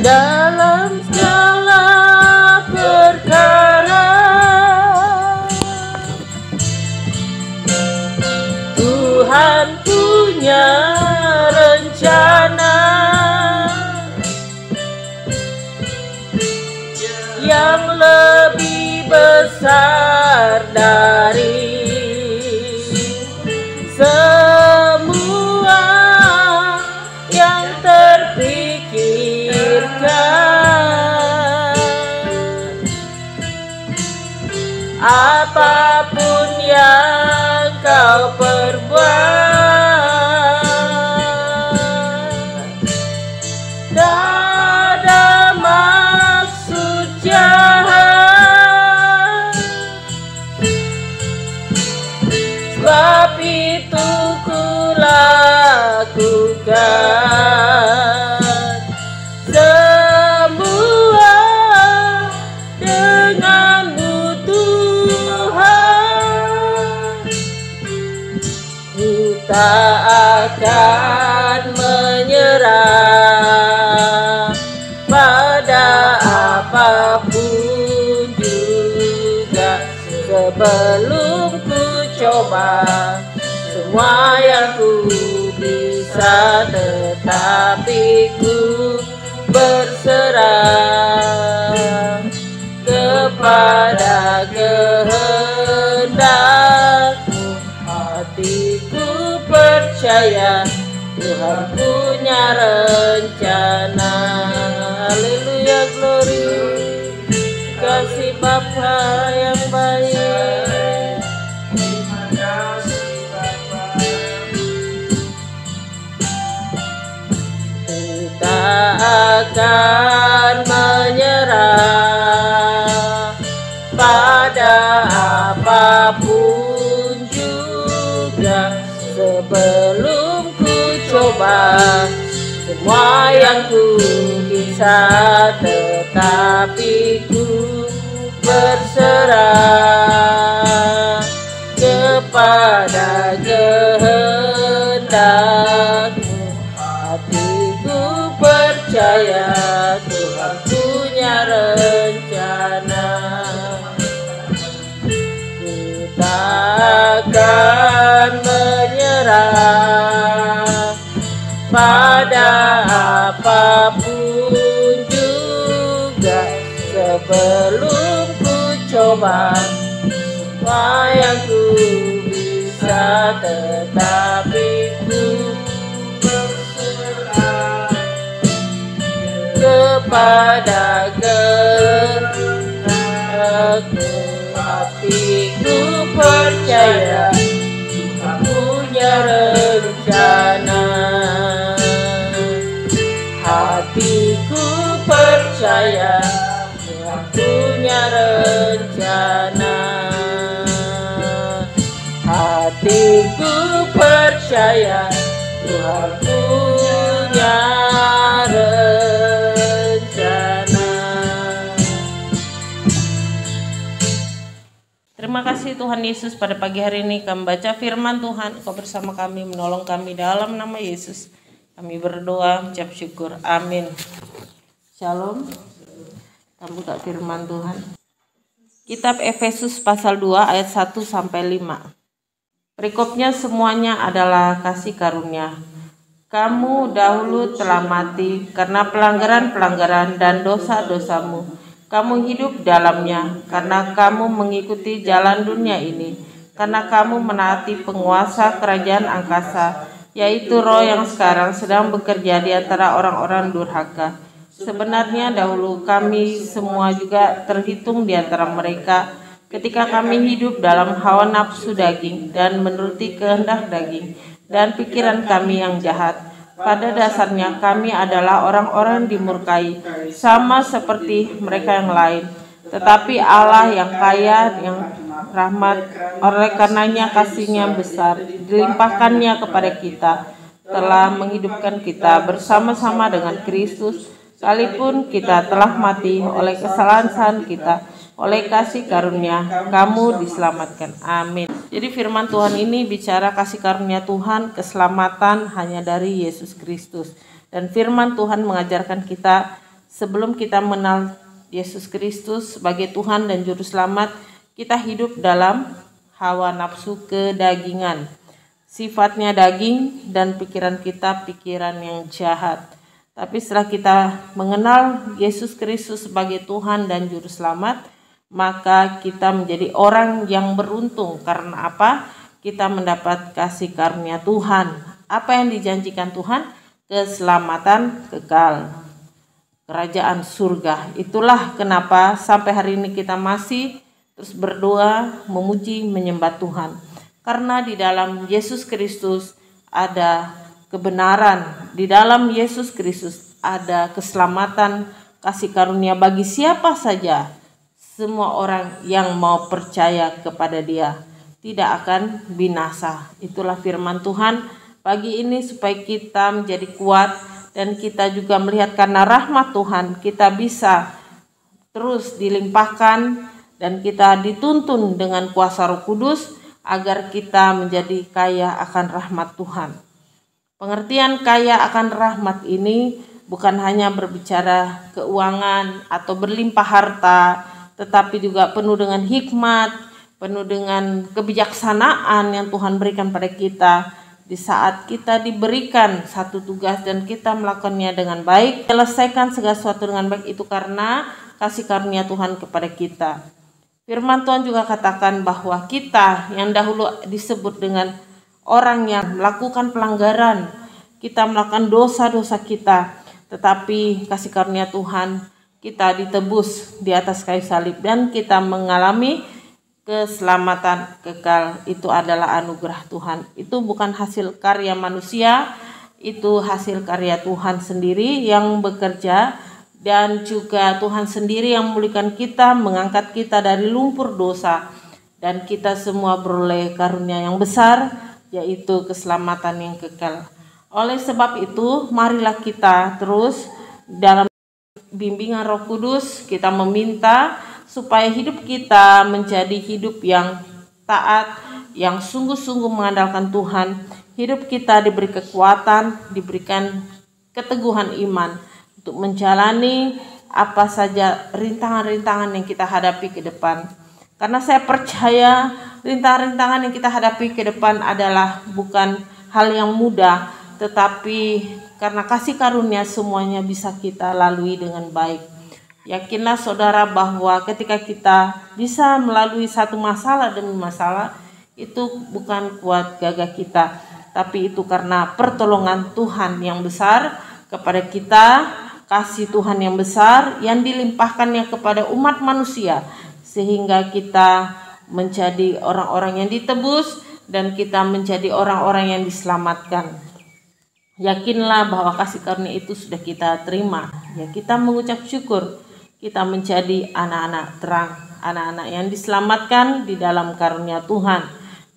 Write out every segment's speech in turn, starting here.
Dalam segala perkara Tuhan punya rencana yang lebih besar dari semua yang terpikirkan. Apapun yang kau perbuat, tak ada maksud jahat, sebab itu ku lakukan semua denganmu Tuhan. Ku tak akan menyerah pada apapun juga, sebelum ku coba semua yang ku bisa, tetapi ku berserah kepada kehendak-Mu. Hatiku percaya Tuhan punya rencana. Haleluya, glory. Kasih Bapa yang baik. Terima kasih Bapa. Kita akan menyerah pada apapun juga, sebelum ku coba semua yang ku bisa, tetapi ku berserah kepada kehendak-Mu. Hatiku percaya Tuhan punya rencana. Kita akan menyerah pada apapun juga, sebelum ku coba semua yang ku bisa, tetapi ku berserah kepada kehendak-Mu. Hatiku percaya Tuhan punya rencana. Hatiku percaya Tuhan punya rencana. Hatiku percaya Tuhan punya rencana. Terima kasih Tuhan Yesus, pada pagi hari ini kami baca firman Tuhan. Engkau bersama kami, menolong kami, dalam nama Yesus kami berdoa, ucap syukur, amin. Shalom. Kita buka firman Tuhan. Kitab Efesus pasal 2 ayat 1 sampai 5. Perikopnya semuanya adalah kasih karunia. Kamu dahulu telah mati karena pelanggaran-pelanggaran dan dosa-dosamu. Kamu hidup dalamnya karena kamu mengikuti jalan dunia ini, karena kamu menaati penguasa kerajaan angkasa, yaitu roh yang sekarang sedang bekerja di antara orang-orang durhaka. Sebenarnya dahulu kami semua juga terhitung di antara mereka, ketika kami hidup dalam hawa nafsu daging dan menuruti kehendak daging dan pikiran kami yang jahat. Pada dasarnya kami adalah orang-orang dimurkai, sama seperti mereka yang lain. Tetapi Allah yang kaya yang rahmat, oleh karenanya kasih-Nya besar, dilimpahkannya kepada kita, telah menghidupkan kita bersama-sama dengan Kristus, sekalipun kita telah mati oleh kesalahan kita. Oleh kasih karunia kamu diselamatkan. Amin. Jadi firman Tuhan ini bicara kasih karunia Tuhan, keselamatan hanya dari Yesus Kristus. Dan firman Tuhan mengajarkan kita sebelum kita mengenal Yesus Kristus sebagai Tuhan dan Juru Selamat, kita hidup dalam hawa nafsu kedagingan. Sifatnya daging dan pikiran kita pikiran yang jahat. Tapi setelah kita mengenal Yesus Kristus sebagai Tuhan dan Juru Selamat, maka kita menjadi orang yang beruntung. Karena apa? Kita mendapat kasih karunia Tuhan. Apa yang dijanjikan Tuhan? Keselamatan kekal, kerajaan surga. Itulah kenapa sampai hari ini kita masih terus berdoa, memuji, menyembah Tuhan. Karena di dalam Yesus Kristus ada kebenaran, di dalam Yesus Kristus ada keselamatan, kasih karunia bagi siapa saja. Semua orang yang mau percaya kepada Dia tidak akan binasa. Itulah firman Tuhan pagi ini, supaya kita menjadi kuat dan kita juga melihat karena rahmat Tuhan kita bisa terus dilimpahkan dan kita dituntun dengan kuasa Roh Kudus agar kita menjadi kaya akan rahmat Tuhan. Pengertian kaya akan rahmat ini bukan hanya berbicara keuangan atau berlimpah harta, tetapi juga penuh dengan hikmat, penuh dengan kebijaksanaan yang Tuhan berikan pada kita. Di saat kita diberikan satu tugas dan kita melakukannya dengan baik, selesaikan segala sesuatu dengan baik, itu karena kasih karunia Tuhan kepada kita. Firman Tuhan juga katakan bahwa kita yang dahulu disebut dengan orang yang melakukan pelanggaran, kita melakukan dosa-dosa kita, tetapi kasih karunia Tuhan kita ditebus di atas kayu salib dan kita mengalami keselamatan kekal. Itu adalah anugerah Tuhan. Itu bukan hasil karya manusia, itu hasil karya Tuhan sendiri yang bekerja, dan juga Tuhan sendiri yang memulihkan kita, mengangkat kita dari lumpur dosa, dan kita semua beroleh karunia yang besar, yaitu keselamatan yang kekal. Oleh sebab itu, marilah kita terus dalam bimbingan Roh Kudus, kita meminta supaya hidup kita menjadi hidup yang taat, yang sungguh-sungguh mengandalkan Tuhan. Hidup kita diberi kekuatan, diberikan keteguhan iman untuk menjalani apa saja rintangan-rintangan yang kita hadapi ke depan. Karena saya percaya rintangan-rintangan yang kita hadapi ke depan adalah bukan hal yang mudah, tetapi karena kasih karunia semuanya bisa kita lalui dengan baik. Yakinlah saudara bahwa ketika kita bisa melalui satu masalah demi masalah, itu bukan kuat gagah kita, tapi itu karena pertolongan Tuhan yang besar kepada kita, kasih Tuhan yang besar yang dilimpahkannya kepada umat manusia, sehingga kita menjadi orang-orang yang ditebus dan kita menjadi orang-orang yang diselamatkan. Yakinlah bahwa kasih karunia itu sudah kita terima. Ya, kita mengucap syukur. Kita menjadi anak-anak terang, anak-anak yang diselamatkan di dalam karunia Tuhan.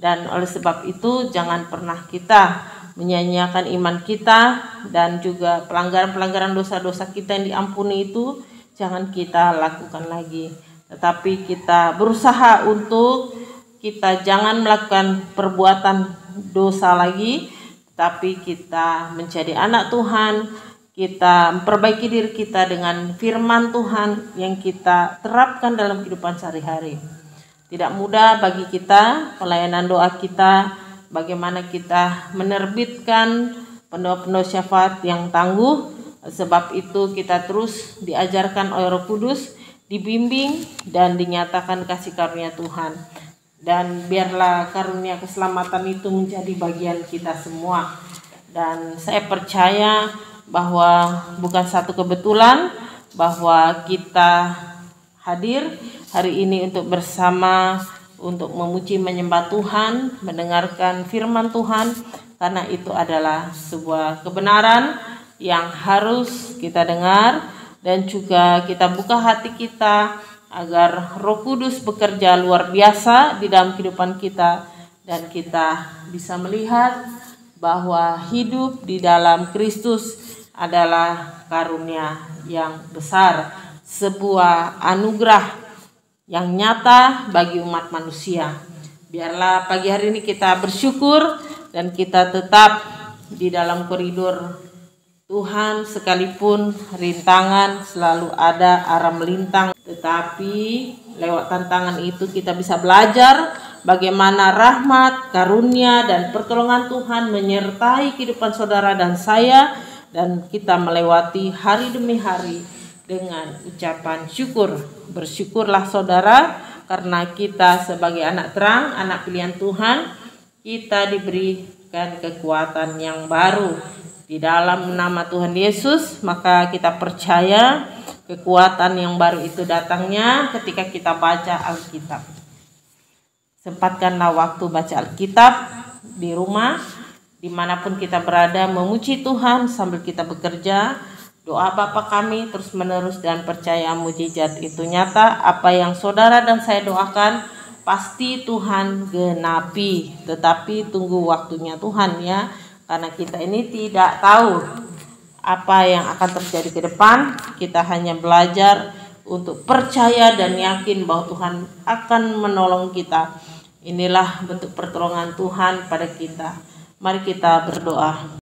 Dan oleh sebab itu jangan pernah kita menyanyiakan iman kita, dan juga pelanggaran-pelanggaran dosa-dosa kita yang diampuni itu jangan kita lakukan lagi. Tetapi kita berusaha untuk kita jangan melakukan perbuatan dosa lagi, tapi kita menjadi anak Tuhan. Kita memperbaiki diri kita dengan firman Tuhan yang kita terapkan dalam kehidupan sehari-hari. Tidak mudah bagi kita pelayanan doa kita, bagaimana kita menerbitkan pedoa-pedoa syafaat yang tangguh. Sebab itu kita terus diajarkan oleh Roh Kudus, dibimbing dan dinyatakan kasih karunia Tuhan. Dan biarlah karunia keselamatan itu menjadi bagian kita semua. Dan saya percaya bahwa bukan satu kebetulan bahwa kita hadir hari ini untuk bersama, untuk memuji menyembah Tuhan, mendengarkan firman Tuhan, karena itu adalah sebuah kebenaran yang harus kita dengar, dan juga kita buka hati kita agar Roh Kudus bekerja luar biasa di dalam kehidupan kita, dan kita bisa melihat bahwa hidup di dalam Kristus adalah karunia yang besar, sebuah anugerah yang nyata bagi umat manusia. Biarlah pagi hari ini kita bersyukur dan kita tetap di dalam koridor Tuhan, sekalipun rintangan selalu ada arah melintang, tetapi lewat tantangan itu kita bisa belajar bagaimana rahmat, karunia, dan pertolongan Tuhan menyertai kehidupan saudara dan saya, dan kita melewati hari demi hari dengan ucapan syukur. Bersyukurlah saudara, karena kita sebagai anak terang, anak pilihan Tuhan, kita diberikan kekuatan yang baru di dalam nama Tuhan Yesus. Maka kita percaya kekuatan yang baru itu datangnya ketika kita baca Alkitab. Sempatkanlah waktu baca Alkitab di rumah, dimanapun kita berada, memuji Tuhan sambil kita bekerja. Doa Bapa kami terus menerus dan percaya mujizat itu nyata. Apa yang saudara dan saya doakan pasti Tuhan genapi, tetapi tunggu waktunya Tuhan ya, karena kita ini tidak tahu apa yang akan terjadi ke depan. Kita hanya belajar untuk percaya dan yakin bahwa Tuhan akan menolong kita. Inilah bentuk pertolongan Tuhan pada kita. Mari kita berdoa.